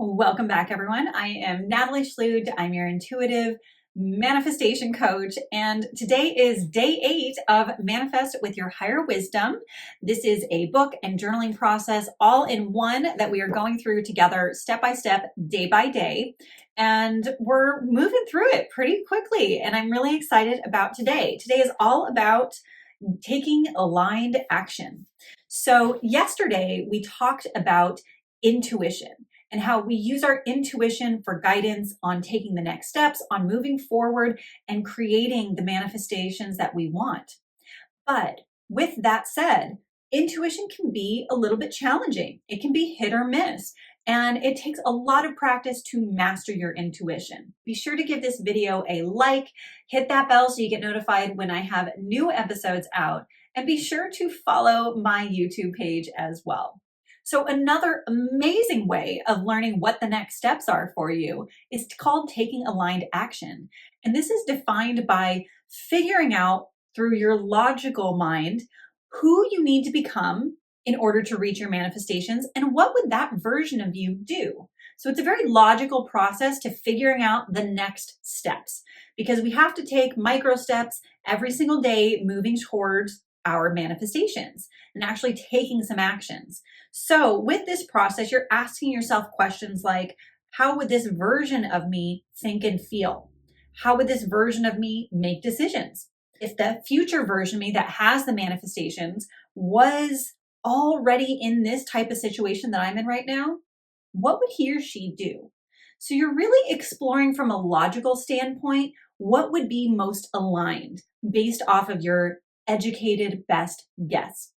Welcome back, everyone. I am Natalie Schlute. I'm your intuitive manifestation coach, and today is day 8 of Manifest with Your Higher Wisdom. This is a book and journaling process all in one that we are going through together step by step, day by day, and we're moving through it pretty quickly, and I'm really excited about today. Today is all about taking aligned action. So yesterday we talked about intuition and how we use our intuition for guidance on taking the next steps, on moving forward and creating the manifestations that we want. But with that said, intuition can be a little bit challenging. It can be hit or miss, and it takes a lot of practice to master your intuition. Be sure to give this video a like, hit that bell so you get notified when I have new episodes out, and be sure to follow my YouTube page as well. So another amazing way of learning what the next steps are for you is called taking aligned action. And this is defined by figuring out through your logical mind who you need to become in order to reach your manifestations and what would that version of you do. So it's a very logical process to figuring out the next steps because we have to take micro steps every single day moving towards our manifestations and actually taking some actions. So with this process, you're asking yourself questions like, how would this version of me think and feel? How would this version of me make decisions? If the future version of me that has the manifestations was already in this type of situation that I'm in right now, what would he or she do? So you're really exploring from a logical standpoint, what would be most aligned based off of your educated best guess.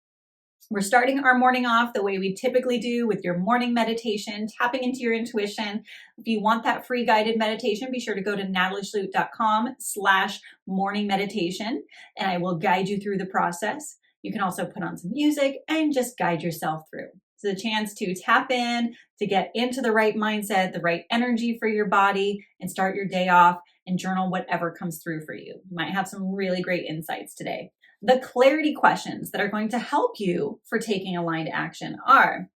We're starting our morning off the way we typically do with your morning meditation, tapping into your intuition. If you want that free guided meditation, be sure to go to natalieschlute.com/morning meditation, and I will guide you through the process. You can also put on some music and just guide yourself through. It's a chance to tap in, to get into the right mindset, the right energy for your body, and start your day off and journal whatever comes through for you. You might have some really great insights today. The clarity questions that are going to help you for taking aligned action are,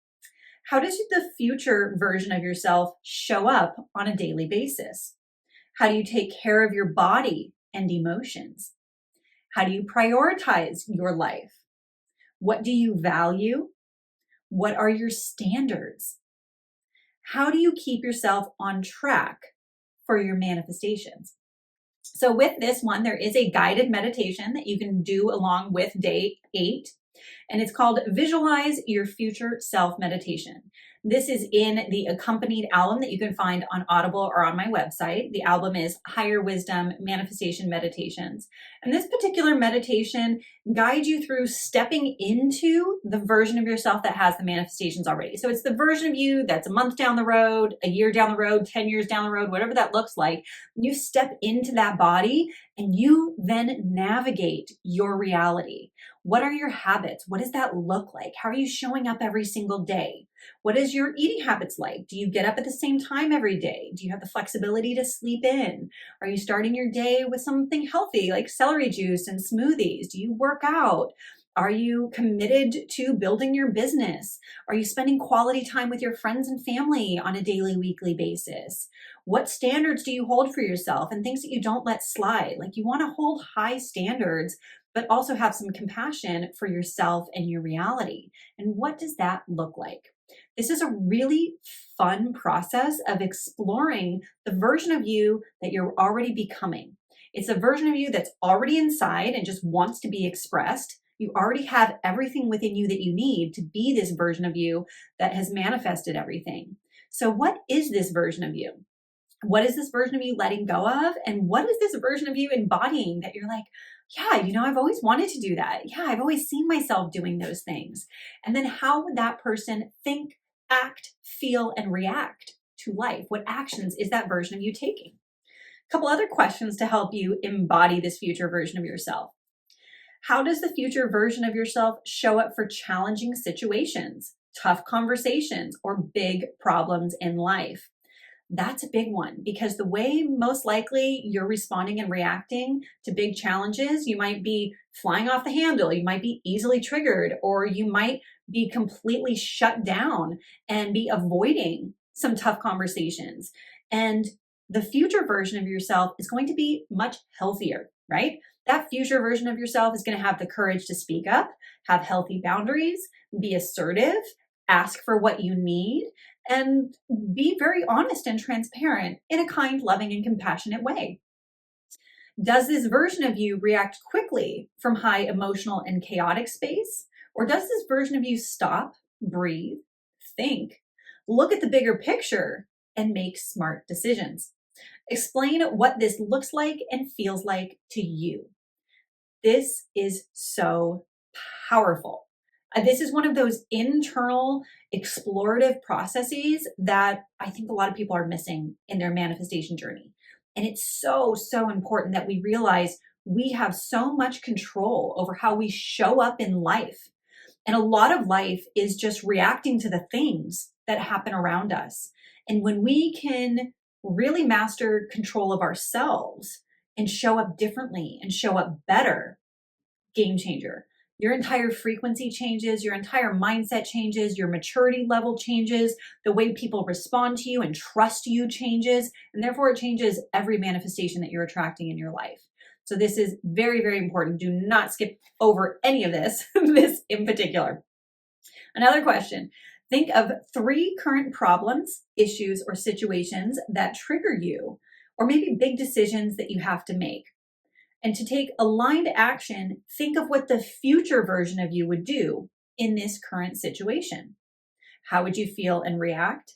how does the future version of yourself show up on a daily basis? How do you take care of your body and emotions? How do you prioritize your life? What do you value? What are your standards? How do you keep yourself on track for your manifestations? So with this one, there is a guided meditation that you can do along with day 8, and it's called Visualize Your Future Self Meditation. This is in the accompanied album that you can find on Audible or on my website. The album is Higher Wisdom Manifestation Meditations. And this particular meditation guides you through stepping into the version of yourself that has the manifestations already. So it's the version of you that's a month down the road, a year down the road, 10 years down the road, whatever that looks like. You step into that body and you then navigate your reality. What are your habits? What does that look like? How are you showing up every single day? What is your eating habits like? Do you get up at the same time every day? Do you have the flexibility to sleep in? Are you starting your day with something healthy like celery juice and smoothies? Do you work out? Are you committed to building your business? Are you spending quality time with your friends and family on a daily, weekly basis? What standards do you hold for yourself and things that you don't let slide? Like you want to hold high standards, but also have some compassion for yourself and your reality. And what does that look like? This is a really fun process of exploring the version of you that you're already becoming. It's a version of you that's already inside and just wants to be expressed. You already have everything within you that you need to be this version of you that has manifested everything. So what is this version of you? What is this version of you letting go of? And what is this version of you embodying that you're like, yeah, I've always wanted to do that. Yeah, I've always seen myself doing those things. And then how would that person think, act, feel, and react to life? What actions is that version of you taking? A couple other questions to help you embody this future version of yourself. How does the future version of yourself show up for challenging situations, tough conversations, or big problems in life? That's a big one because the way most likely you're responding and reacting to big challenges, you might be flying off the handle, you might be easily triggered, or you might be completely shut down and be avoiding some tough conversations. And the future version of yourself is going to be much healthier, right? That future version of yourself is going to have the courage to speak up, have healthy boundaries, be assertive, ask for what you need, and be very honest and transparent in a kind, loving, and compassionate way. Does this version of you react quickly from high emotional and chaotic space? Or does this version of you stop, breathe, think, look at the bigger picture, and make smart decisions? Explain what this looks like and feels like to you. This is so powerful. This is one of those internal explorative processes that I think a lot of people are missing in their manifestation journey. And it's so, so important that we realize we have so much control over how we show up in life. And a lot of life is just reacting to the things that happen around us. And when we can really master control of ourselves and show up differently and show up better, game changer. Your entire frequency changes, your entire mindset changes, your maturity level changes, the way people respond to you and trust you changes, and therefore it changes every manifestation that you're attracting in your life. So this is very, very important. Do not skip over any of this, this in particular. Another question. Think of 3 current problems, issues, or situations that trigger you, or maybe big decisions that you have to make. And to take aligned action, think of what the future version of you would do in this current situation. How would you feel and react?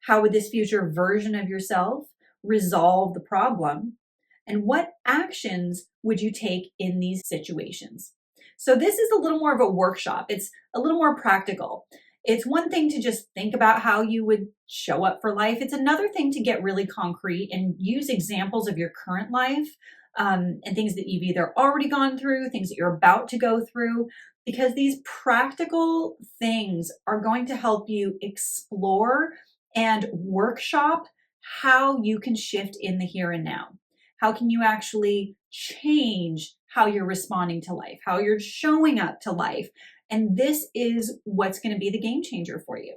How would this future version of yourself resolve the problem? And what actions would you take in these situations? So this is a little more of a workshop. It's a little more practical. It's one thing to just think about how you would show up for life. It's another thing to get really concrete and use examples of your current life and things that you've either already gone through, things that you're about to go through, because these practical things are going to help you explore and workshop how you can shift in the here and now. How can you actually change how you're responding to life, how you're showing up to life? And this is what's going to be the game changer for you.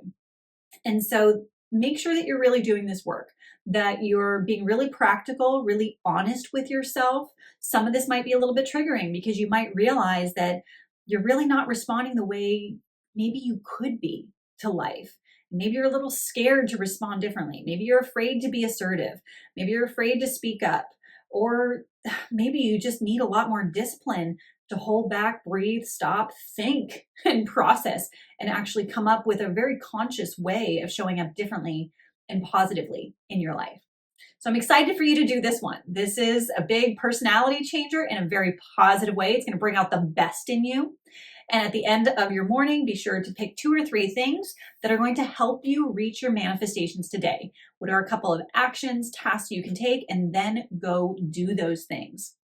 And so make sure that you're really doing this work, that you're being really practical, really honest with yourself. Some of this might be a little bit triggering because you might realize that you're really not responding the way maybe you could be to life. Maybe you're a little scared to respond differently. Maybe you're afraid to be assertive. Maybe you're afraid to speak up. Or maybe you just need a lot more discipline to hold back, breathe, stop, think, and process, and actually come up with a very conscious way of showing up differently and positively in your life. So I'm excited for you to do this one. This is a big personality changer in a very positive way. It's going to bring out the best in you. And at the end of your morning, be sure to pick 2 or 3 things that are going to help you reach your manifestations today. What are a couple of actions, tasks you can take, and then go do those things.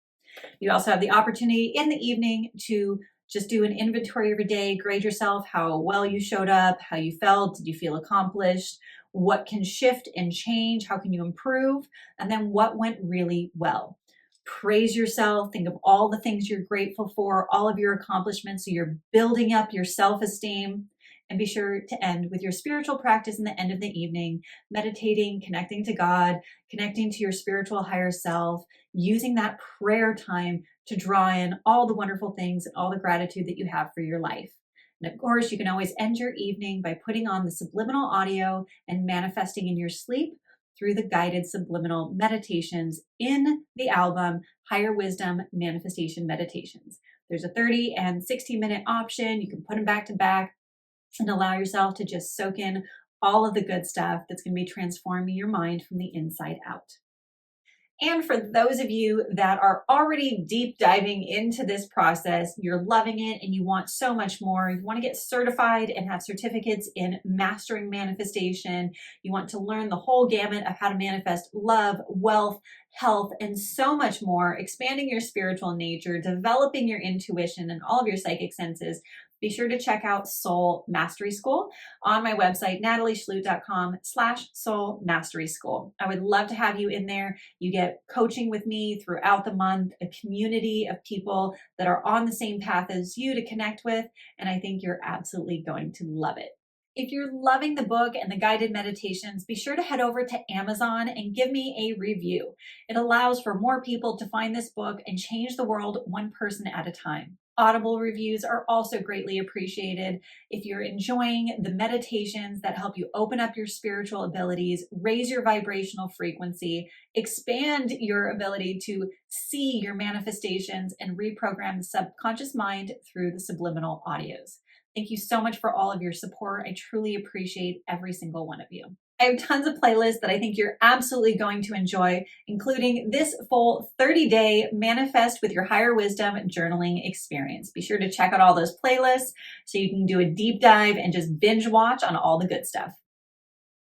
You also have the opportunity in the evening to just do an inventory of your day, grade yourself, how well you showed up, how you felt, did you feel accomplished, what can shift and change, how can you improve, and then what went really well. Praise yourself, think of all the things you're grateful for, all of your accomplishments, so you're building up your self-esteem. And be sure to end with your spiritual practice in the end of the evening, meditating, connecting to God, connecting to your spiritual higher self, using that prayer time to draw in all the wonderful things and all the gratitude that you have for your life. And of course, you can always end your evening by putting on the subliminal audio and manifesting in your sleep through the guided subliminal meditations in the album Higher Wisdom Manifestation Meditations. There's a 30 and 60-minute option. You can put them back to back and allow yourself to just soak in all of the good stuff that's going to be transforming your mind from the inside out. And for those of you that are already deep diving into this process, you're loving it and you want so much more, you want to get certified and have certificates in mastering manifestation, you want to learn the whole gamut of how to manifest love, wealth, health, and so much more, expanding your spiritual nature, developing your intuition and all of your psychic senses, be sure to check out Soul Mastery School on my website, natalieschlute.com/Soul Mastery School. I would love to have you in there. You get coaching with me throughout the month, a community of people that are on the same path as you to connect with, and I think you're absolutely going to love it. If you're loving the book and the guided meditations, be sure to head over to Amazon and give me a review. It allows for more people to find this book and change the world one person at a time. Audible reviews are also greatly appreciated. If you're enjoying the meditations that help you open up your spiritual abilities, raise your vibrational frequency, expand your ability to see your manifestations, and reprogram the subconscious mind through the subliminal audios. Thank you so much for all of your support. I truly appreciate every single one of you. I have tons of playlists that I think you're absolutely going to enjoy, including this full 30-day Manifest with Your Higher Wisdom journaling experience. Be sure to check out all those playlists so you can do a deep dive and just binge watch on all the good stuff.